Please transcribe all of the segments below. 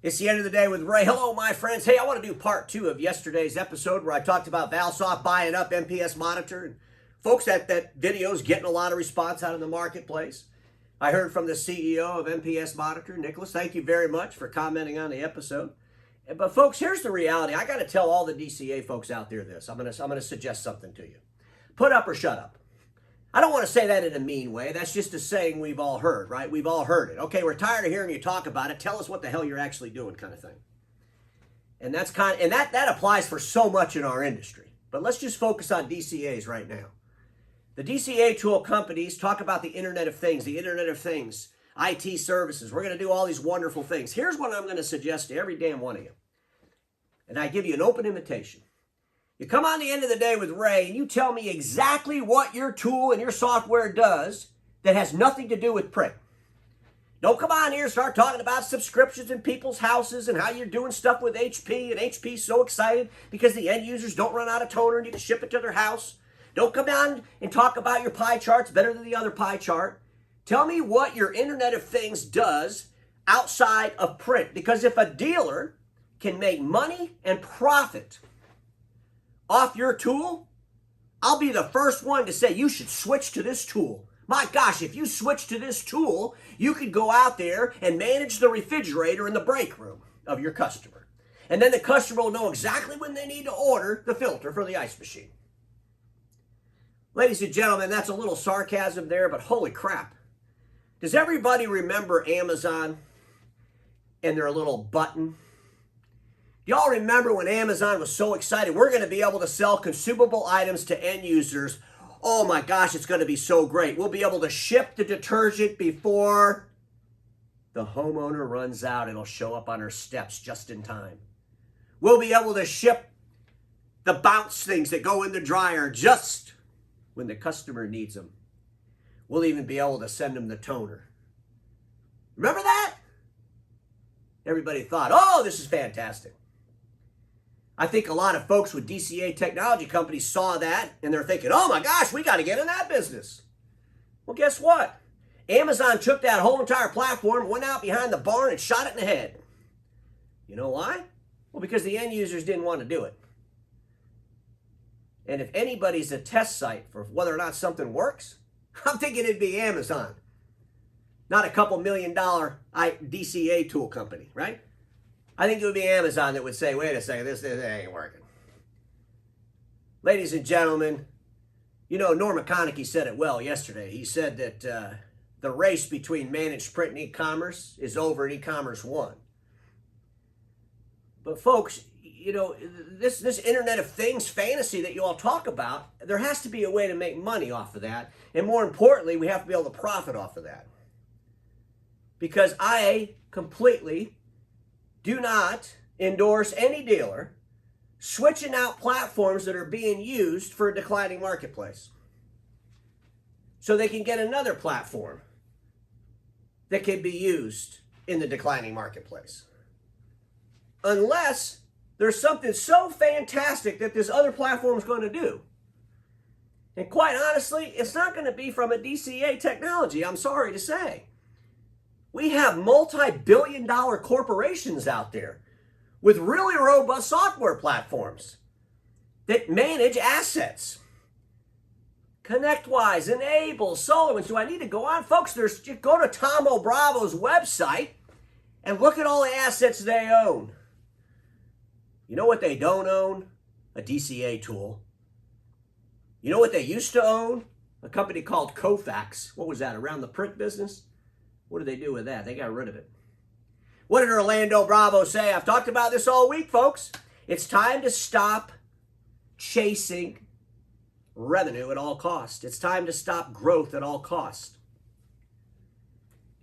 It's the end of the day with Ray. Hello, my friends. Hey, I want to do part 2 of yesterday's episode where I talked about Valsoft buying up MPS Monitor. And folks, that video is getting a lot of response out in the marketplace. I heard from the CEO of MPS Monitor, Nicholas. Thank you very much for commenting on the episode. But folks, here's the reality. I got to tell all the DCA folks out there this. I'm gonna suggest something to you. Put up or shut up. I don't want to say that in a mean way. That's just a saying we've all heard, right? We've all heard it. Okay, we're tired of hearing you talk about it. Tell us what the hell you're actually doing, kind of thing. And that applies for so much in our industry. But let's just focus on DCAs right now. The DCA tool companies talk about the Internet of Things, IT services. We're going to do all these wonderful things. Here's what I'm going to suggest to every damn one of you. And I give you an open invitation. You come on the end of the day with Ray and you tell me exactly what your tool and your software does that has nothing to do with print. Don't come on here and start talking about subscriptions in people's houses and how you're doing stuff with HP, and HP's so excited because the end users don't run out of toner and you can ship it to their house. Don't come on and talk about your pie charts better than the other pie chart. Tell me what your Internet of Things does outside of print. Because if a dealer can make money and profit off your tool, I'll be the first one to say you should switch to this tool. My gosh, if you switch to this tool, you could go out there and manage the refrigerator in the break room of your customer. And then the customer will know exactly when they need to order the filter for the ice machine. Ladies and gentlemen, that's a little sarcasm there, but holy crap. Does everybody remember Amazon and their little button? Y'all remember when Amazon was so excited, we're going to be able to sell consumable items to end users. Oh my gosh, it's going to be so great. We'll be able to ship the detergent before the homeowner runs out. It'll show up on her steps just in time. We'll be able to ship the bounce things that go in the dryer just when the customer needs them. We'll even be able to send them the toner. Remember that? Everybody thought, oh, this is fantastic. I think a lot of folks with DCA technology companies saw that and they're thinking, oh my gosh, we got to get in that business. Well, guess what? Amazon took that whole entire platform, went out behind the barn and shot it in the head. You know why? Well, because the end users didn't want to do it. And if anybody's a test site for whether or not something works, I'm thinking it'd be Amazon. Not a couple $1 million DCA tool company, right? I think it would be Amazon that would say, wait a second, this ain't working. Ladies and gentlemen, you know, Norm McConaughey said it well yesterday. He said that the race between managed print and e-commerce is over and e-commerce won. But folks, you know, this Internet of Things fantasy that you all talk about, there has to be a way to make money off of that. And more importantly, we have to be able to profit off of that. Because I completely do not endorse any dealer switching out platforms that are being used for a declining marketplace so they can get another platform that can be used in the declining marketplace. Unless there's something so fantastic that this other platform is going to do. And quite honestly, it's not going to be from a DCA technology, I'm sorry to say. We have multi-billion-dollar corporations out there with really robust software platforms that manage assets. ConnectWise, Enable, SolarWinds. Do I need to go on? Folks, just go to Tom O'Bravo's website and look at all the assets they own. You know what they don't own? A DCA tool. You know what they used to own? A company called Kofax. What was that, around the print business? What did they do with that? They got rid of it. What did Orlando Bravo say? I've talked about this all week, folks. It's time to stop chasing revenue at all costs. It's time to stop growth at all costs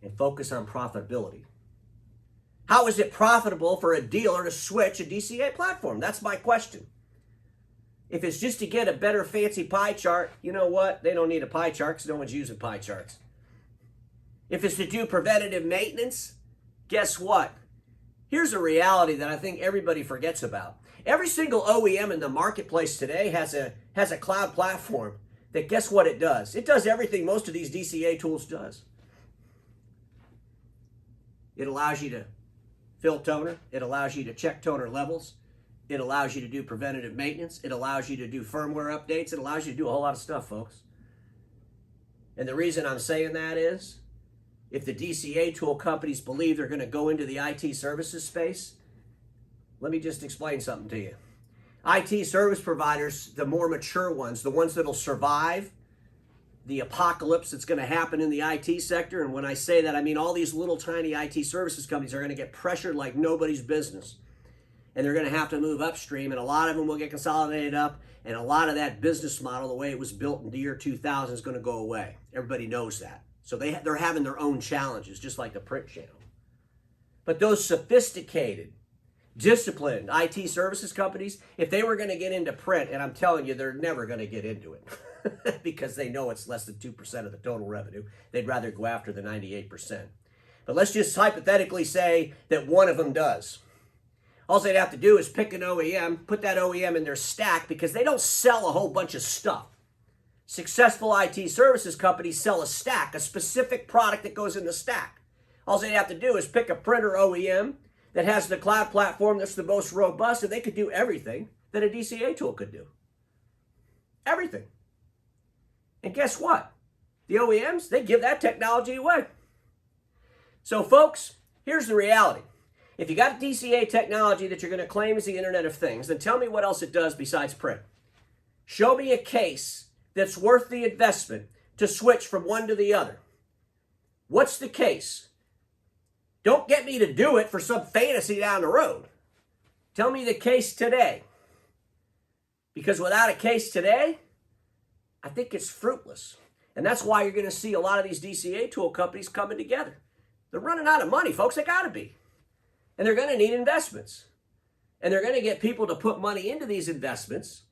and focus on profitability. How is it profitable for a dealer to switch a DCA platform? That's my question. If it's just to get a better fancy pie chart, you know what? They don't need a pie chart because no one's using pie charts. If it's to do preventative maintenance, guess what? Here's a reality that I think everybody forgets about. Every single OEM in the marketplace today has a cloud platform that, guess what it does? It does everything most of these DCA tools does. It allows you to fill toner. It allows you to check toner levels. It allows you to do preventative maintenance. It allows you to do firmware updates. It allows you to do a whole lot of stuff, folks. And the reason I'm saying that is, if the DCA tool companies believe they're going to go into the IT services space, let me just explain something to you. IT service providers, the more mature ones, the ones that'll survive the apocalypse that's going to happen in the IT sector, and when I say that, I mean all these little tiny IT services companies are going to get pressured like nobody's business. And they're going to have to move upstream, and a lot of them will get consolidated up, and a lot of that business model, the way it was built in the year 2000, is going to go away. Everybody knows that. So they're having their own challenges, just like the print channel. But those sophisticated, disciplined IT services companies, if they were going to get into print, and I'm telling you, they're never going to get into it because they know it's less than 2% of the total revenue. They'd rather go after the 98%. But let's just hypothetically say that one of them does. All they'd have to do is pick an OEM, put that OEM in their stack, because they don't sell a whole bunch of stuff. Successful IT services companies sell a stack, a specific product that goes in the stack. All they'd have to do is pick a printer OEM that has the cloud platform that's the most robust, and they could do everything that a DCA tool could do. Everything. And guess what? The OEMs, they give that technology away. So folks, here's the reality. If you got DCA technology that you're going to claim is the Internet of Things, then tell me what else it does besides print. Show me a case that's worth the investment to switch from one to the other. What's the case? Don't get me to do it for some fantasy down the road. Tell me the case today. Because without a case today, I think it's fruitless. And that's why you're going to see a lot of these DCA tool companies coming together. They're running out of money, folks. They got to be. And they're going to need investments. And they're going to get people to put money into these investments.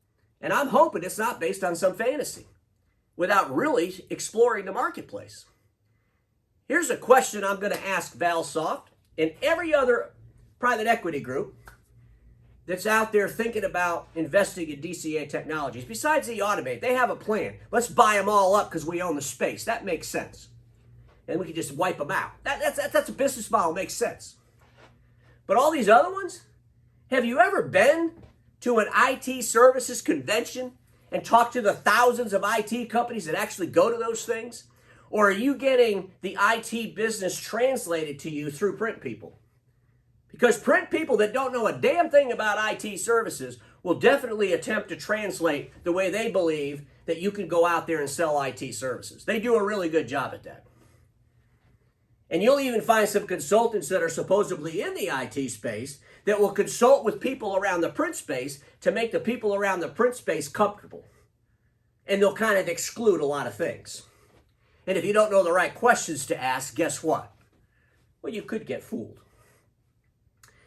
And I'm hoping it's not based on some fantasy without really exploring the marketplace. Here's a question I'm going to ask Valsoft and every other private equity group that's out there thinking about investing in DCA technologies. Besides the Automate, they have a plan. Let's buy them all up because we own the space. That makes sense. And we can just wipe them out. That's a business model. Makes sense. But all these other ones, have you ever been to an IT services convention and talked to the thousands of IT companies that actually go to those things? Or are you getting the IT business translated to you through print people? Because print people that don't know a damn thing about IT services will definitely attempt to translate the way they believe that you can go out there and sell IT services. They do a really good job at that. And you'll even find some consultants that are supposedly in the IT space that will consult with people around the print space to make the people around the print space comfortable. And they'll kind of exclude a lot of things. And if you don't know the right questions to ask, guess what? Well, you could get fooled.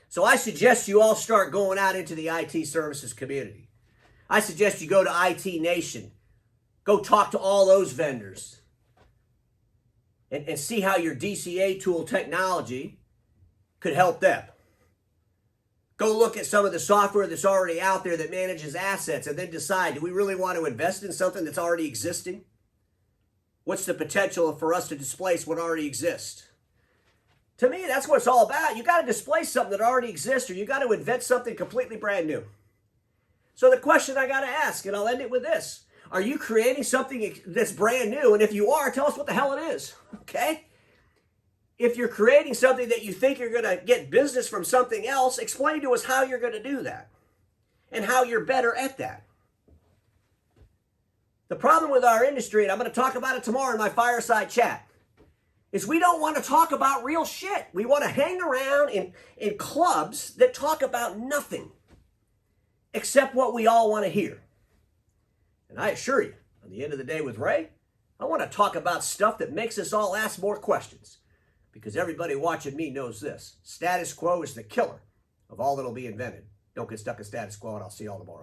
So I suggest you all start going out into the IT services community. I suggest you go to IT Nation. Go talk to all those vendors. And see how your DCA tool technology could help them. Go look at some of the software that's already out there that manages assets and then decide, do we really want to invest in something that's already existing? What's the potential for us to displace what already exists? To me, that's what it's all about. You got to displace something that already exists, or you got to invent something completely brand new. So the question I got to ask, and I'll end it with this. Are you creating something that's brand new? And if you are, tell us what the hell it is, okay? If you're creating something that you think you're going to get business from something else, explain to us how you're going to do that and how you're better at that. The problem with our industry, and I'm going to talk about it tomorrow in my fireside chat, is we don't want to talk about real shit. We want to hang around in clubs that talk about nothing except what we all want to hear. And I assure you, at the end of the day with Ray, I want to talk about stuff that makes us all ask more questions. Because everybody watching me knows this. Status quo is the killer of all that'll be invented. Don't get stuck in status quo, and I'll see you all tomorrow.